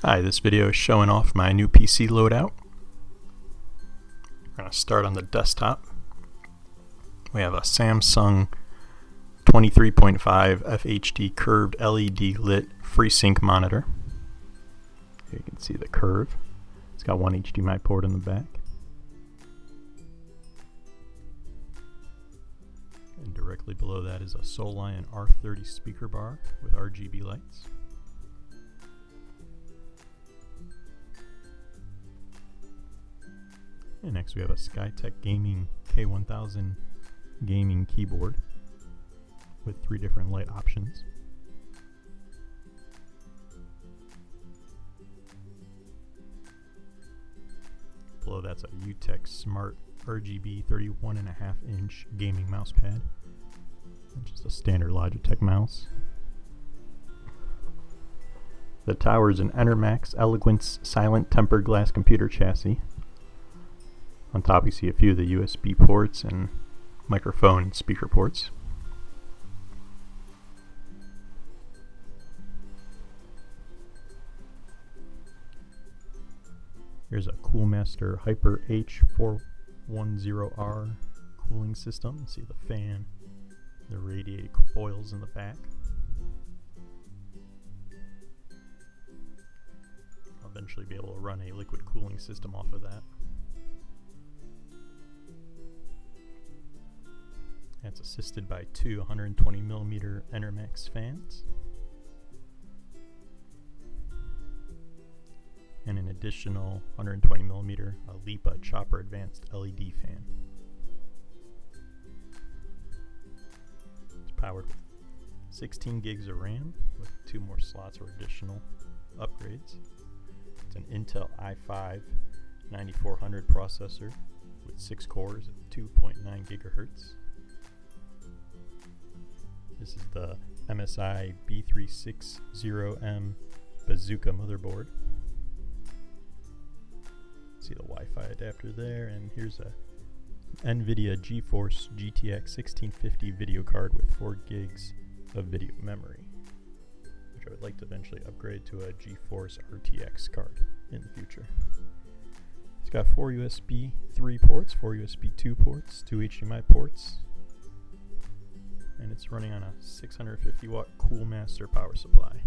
Hi, this video is showing off my new PC loadout. We're going to start on the desktop. We have a Samsung 23.5 FHD curved LED lit FreeSync monitor. Here you can see the curve. It's got one HDMI port in the back. And directly below that is a Solion R30 speaker bar with RGB lights. And next we have a Skytech Gaming K1000 gaming keyboard with 3 different light options. Below that's a UTech Smart RGB 31.5-inch gaming mouse pad, and just a standard Logitech mouse. The tower is an Enermax Eloquence Silent Tempered Glass computer chassis. On top you see a few of the USB ports and microphone and speaker ports. Here's a Coolmaster Hyper H410R cooling system. See the fan, the radiating foils in the back. I'll eventually be able to run a liquid cooling system off of that. It's assisted by 2 120mm Enermax fans and an additional 120mm Alipa Chopper Advanced LED fan. It's powered with 16 gigs of RAM with 2 more slots for additional upgrades. It's an Intel i5 9400 processor with 6 cores at 2.9 gigahertz. This is the MSI B360M Bazooka motherboard. See the Wi-Fi adapter there, and here's a NVIDIA GeForce GTX 1650 video card with 4 gigs of video memory, which I would like to eventually upgrade to a GeForce RTX card in the future. It's got 4 USB 3 ports, 4 USB 2 ports, 2 HDMI ports, and it's running on a 650 watt Coolmaster power supply.